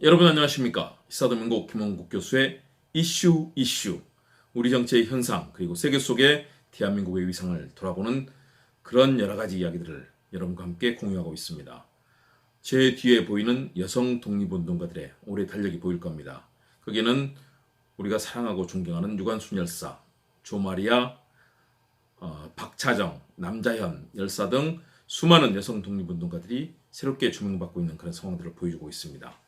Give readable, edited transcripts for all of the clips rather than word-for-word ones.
여러분 안녕하십니까? 시사도민국 김원국 교수의 이슈 우리 정치의 현상 그리고 세계 속의 대한민국의 위상을 돌아보는 그런 여러 가지 이야기들을 여러분과 함께 공유하고 있습니다. 제 뒤에 보이는 여성 독립운동가들의 오래 달력이 보일 겁니다. 거기에는 우리가 사랑하고 존경하는 유관순 열사, 조마리아, 박차정, 남자현 열사 등 수많은 여성 독립운동가들이 새롭게 조명받고 있는 그런 상황들을 보여주고 있습니다.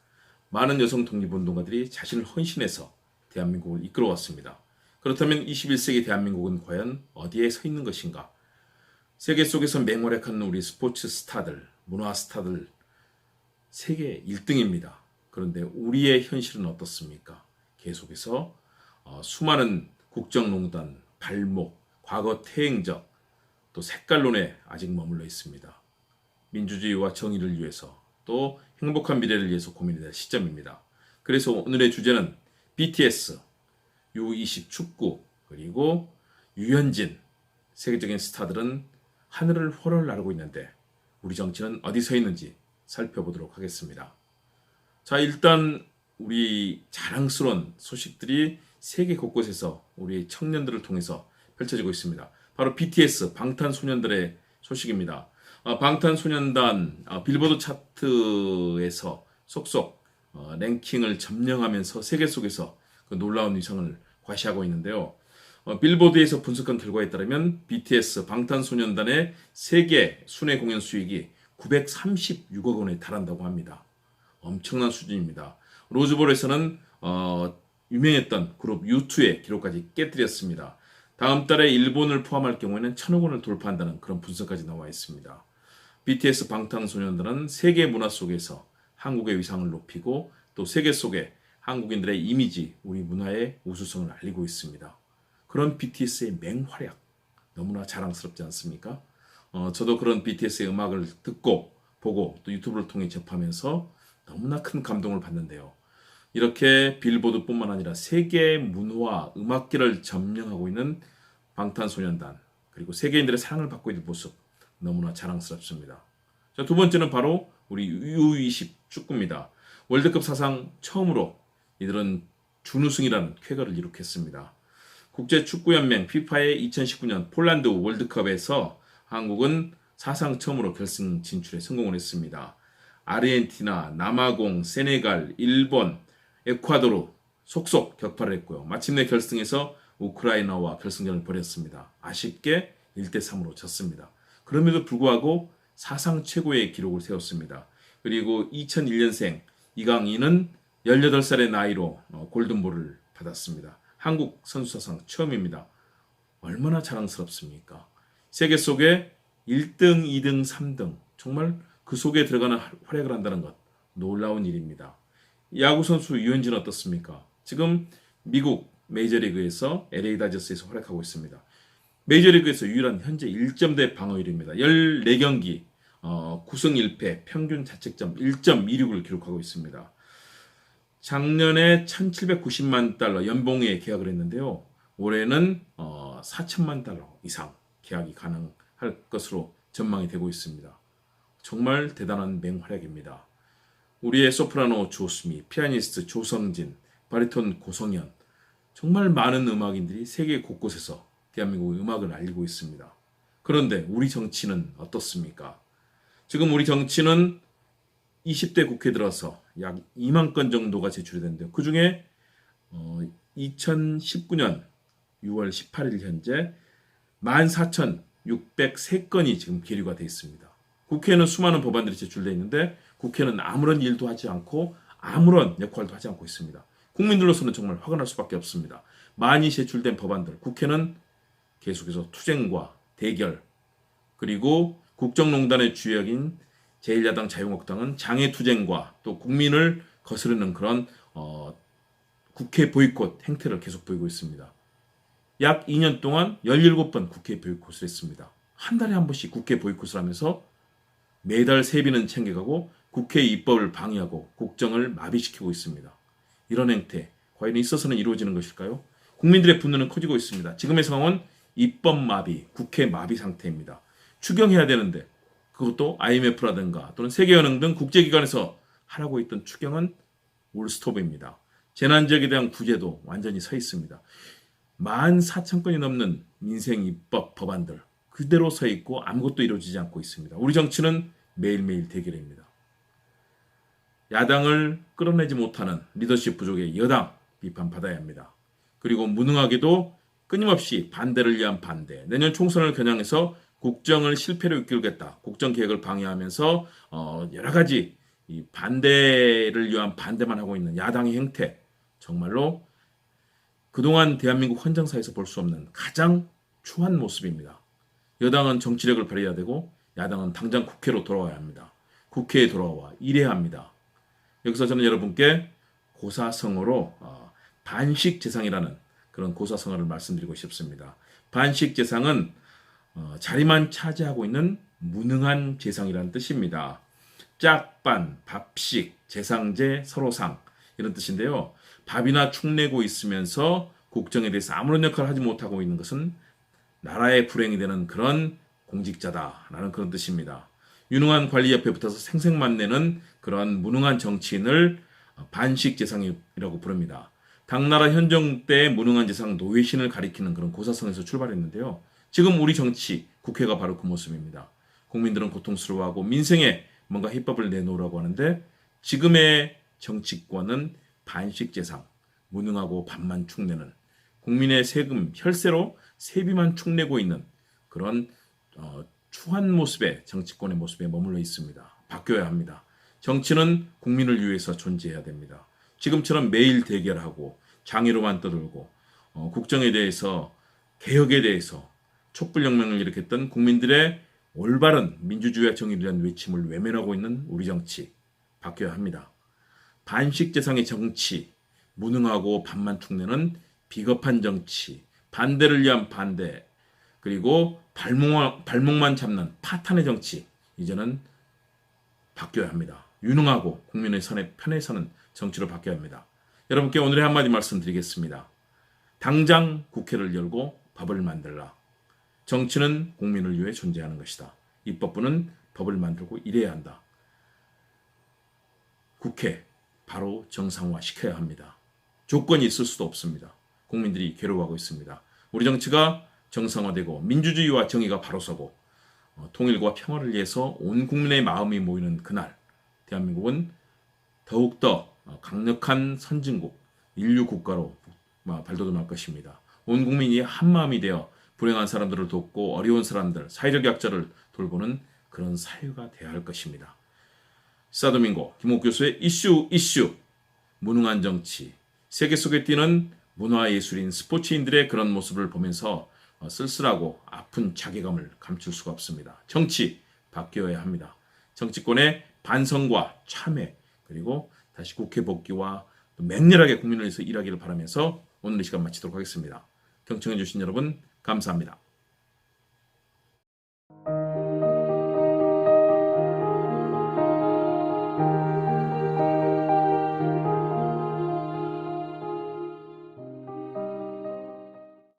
많은 여성 독립운동가들이 자신을 헌신해서 대한민국을 이끌어왔습니다. 그렇다면 21세기 대한민국은 과연 어디에 서 있는 것인가? 세계 속에서 맹활약하는 우리 스포츠 스타들, 문화 스타들 세계 1등입니다. 그런데 우리의 현실은 어떻습니까? 계속해서 수많은 국정농단, 발목, 과거 퇴행적, 또 색깔론에 아직 머물러 있습니다. 민주주의와 정의를 위해서 또 행복한 미래를 위해서 고민이 될 시점입니다. 그래서 오늘의 주제는 BTS, U20 축구, 그리고 유현진, 세계적인 스타들은 하늘을 훨훨 나르고 있는데 우리 정치는 어디 서 있는지 살펴보도록 하겠습니다. 자, 일단 우리 자랑스러운 소식들이 세계 곳곳에서 우리 청년들을 통해서 펼쳐지고 있습니다. 바로 BTS, 방탄소년단의 소식입니다. 방탄소년단 빌보드 차트에서 속속 랭킹을 점령하면서 세계 속에서 그 놀라운 위상을 과시하고 있는데요. 빌보드에서 분석한 결과에 따르면 BTS 방탄소년단의 세계 순회 공연 수익이 936억 원에 달한다고 합니다. 엄청난 수준입니다. 로즈볼에서는 유명했던 그룹 U2의 기록까지 깨뜨렸습니다. 다음 달에 일본을 포함할 경우에는 1,000억 원을 돌파한다는 그런 분석까지 나와 있습니다. BTS 방탄소년단은 세계 문화 속에서 한국의 위상을 높이고 또 세계 속에 한국인들의 이미지, 우리 문화의 우수성을 알리고 있습니다. 그런 BTS의 맹활약 너무나 자랑스럽지 않습니까? 저도 그런 BTS의 음악을 듣고 보고 또 유튜브를 통해 접하면서 너무나 큰 감동을 받는데요. 이렇게 빌보드뿐만 아니라 세계 문화, 음악계를 점령하고 있는 방탄소년단 그리고 세계인들의 사랑을 받고 있는 모습 너무나 자랑스럽습니다. 자, 두 번째는 바로 우리 U20 축구입니다. 월드컵 사상 처음으로 이들은 준우승이라는 쾌거를 이룩했습니다. 국제축구연맹 FIFA의 2019년 폴란드 월드컵에서 한국은 사상 처음으로 결승 진출에 성공을 했습니다. 아르헨티나, 남아공, 세네갈, 일본, 에콰도르 속속 격파를 했고요. 마침내 결승에서 우크라이나와 결승전을 벌였습니다. 아쉽게 1대3으로 졌습니다. 그럼에도 불구하고 사상 최고의 기록을 세웠습니다. 그리고 2001년생 이강인은 18살의 나이로 골든볼을 받았습니다. 한국 선수 사상 처음입니다. 얼마나 자랑스럽습니까? 세계 속에 1등, 2등, 3등 정말 그 속에 들어가는 활약을 한다는 것 놀라운 일입니다. 야구 선수 유현진 어떻습니까? 지금 미국 메이저리그에서 LA 다저스에서 활약하고 있습니다. 메이저리그에서 유일한 현재 1점대 방어율입니다. 14경기 9승 1패 평균 자책점 1.26을 기록하고 있습니다. 작년에 1,790만 달러 연봉에 계약을 했는데요. 올해는 4천만 달러 이상 계약이 가능할 것으로 전망이 되고 있습니다. 정말 대단한 맹활약입니다. 우리의 소프라노 조수미, 피아니스트 조성진, 바리톤 고성현 정말 많은 음악인들이 세계 곳곳에서 대한민국의 음악을 알리고 있습니다. 그런데 우리 정치는 어떻습니까? 지금 우리 정치는 20대 국회에 들어서 약 2만 건 정도가 제출이 됐는데요. 그중에 2019년 6월 18일 현재 14,603건이 지금 계류가 되어 있습니다. 국회에는 수많은 법안들이 제출되어 있는데 국회는 아무런 일도 하지 않고 아무런 역할도 하지 않고 있습니다. 국민들로서는 정말 화가 날 수밖에 없습니다. 많이 제출된 법안들, 국회는 계속해서 투쟁과 대결, 그리고 국정농단의 주역인 제1야당 자유한국당은 장애투쟁과 또 국민을 거스르는 그런 국회 보이콧 행태를 계속 보이고 있습니다. 약 2년 동안 17번 국회 보이콧을 했습니다. 한 달에 한 번씩 국회 보이콧을 하면서 매달 세비는 챙겨가고 국회 입법을 방해하고 국정을 마비시키고 있습니다. 이런 행태 과연 있어서는 이루어지는 것일까요? 국민들의 분노는 커지고 있습니다. 지금의 상황은 입법 마비, 국회 마비 상태입니다. 추경해야 되는데 그것도 IMF라든가 또는 세계은행 등 국제기관에서 하라고 했던 추경은 올스톱입니다. 재난지역에 대한 구제도 완전히 서 있습니다. 14,000건이 넘는 민생 입법 법안들 그대로 서 있고 아무것도 이루어지지 않고 있습니다. 우리 정치는 매일매일 대결입니다. 야당을 끌어내지 못하는 리더십 부족의 여당 비판받아야 합니다. 그리고 무능하게도 끊임없이 반대를 위한 반대, 내년 총선을 겨냥해서 국정을 실패로 이끌겠다, 국정계획을 방해하면서 여러 가지 이 반대를 위한 반대만 하고 있는 야당의 행태, 정말로 그동안 대한민국 헌정사에서 볼 수 없는 가장 추한 모습입니다. 여당은 정치력을 발휘해야 되고 야당은 당장 국회로 돌아와야 합니다. 국회에 돌아와 일해야 합니다. 여기서 저는 여러분께 고사성어로 반식재상이라는 그런 고사성어를 말씀드리고 싶습니다. 반식재상은 자리만 차지하고 있는 무능한 재상이라는 뜻입니다. 짝반, 밥식, 재상제, 서로상 이런 뜻인데요. 밥이나 축 내고 있으면서 국정에 대해서 아무런 역할을 하지 못하고 있는 것은 나라의 불행이 되는 그런 공직자다라는 그런 뜻입니다. 유능한 관리 옆에 붙어서 생색만 내는 그러한 무능한 정치인을 반식재상이라고 부릅니다. 당나라 현종 때의 무능한 재상 노회신을 가리키는 그런 고사성에서 출발했는데요. 지금 우리 정치, 국회가 바로 그 모습입니다. 국민들은 고통스러워하고 민생에 뭔가 해법을 내놓으라고 하는데 지금의 정치권은 반식재상, 무능하고 밥만 축내는 국민의 세금, 혈세로 세비만 축내고 있는 그런 추한 모습의 정치권의 모습에 머물러 있습니다. 바뀌어야 합니다. 정치는 국민을 위해서 존재해야 됩니다. 지금처럼 매일 대결하고 장애로만 떠들고 국정에 대해서 개혁에 대해서 촛불혁명을 일으켰던 국민들의 올바른 민주주의와 정의를 위한 외침을 외면하고 있는 우리 정치 바뀌어야 합니다. 반식재상의 정치, 무능하고 밥만 축내는 비겁한 정치, 반대를 위한 반대, 그리고 발목만 잡는 파탄의 정치, 이제는 바뀌어야 합니다. 유능하고 국민의 편에 서는 정치로 바뀌어야 합니다. 여러분께 오늘의 한마디 말씀드리겠습니다. 당장 국회를 열고 법을 만들라. 정치는 국민을 위해 존재하는 것이다. 입법부는 법을 만들고 일해야 한다. 국회 바로 정상화시켜야 합니다. 조건이 있을 수도 없습니다. 국민들이 괴로워하고 있습니다. 우리 정치가 정상화되고 민주주의와 정의가 바로 서고 통일과 평화를 위해서 온 국민의 마음이 모이는 그날 대한민국은 더욱더 강력한 선진국, 인류 국가로 발돋움할 것입니다. 온 국민이 한마음이 되어 불행한 사람들을 돕고 어려운 사람들, 사회적 약자를 돌보는 그런 사회가 되어야 할 것입니다. 시사도민고 김옥 교수의 이슈 무능한 정치, 세계 속에 뛰는 문화예술인 스포츠인들의 그런 모습을 보면서 쓸쓸하고 아픈 자괴감을 감출 수가 없습니다. 정치 바뀌어야 합니다. 정치권의 반성과 참회 그리고 다시 국회 복귀와 맹렬하게 국민을 위해서 일하기를 바라면서 오늘 이 시간 마치도록 하겠습니다. 경청해 주신 여러분 감사합니다.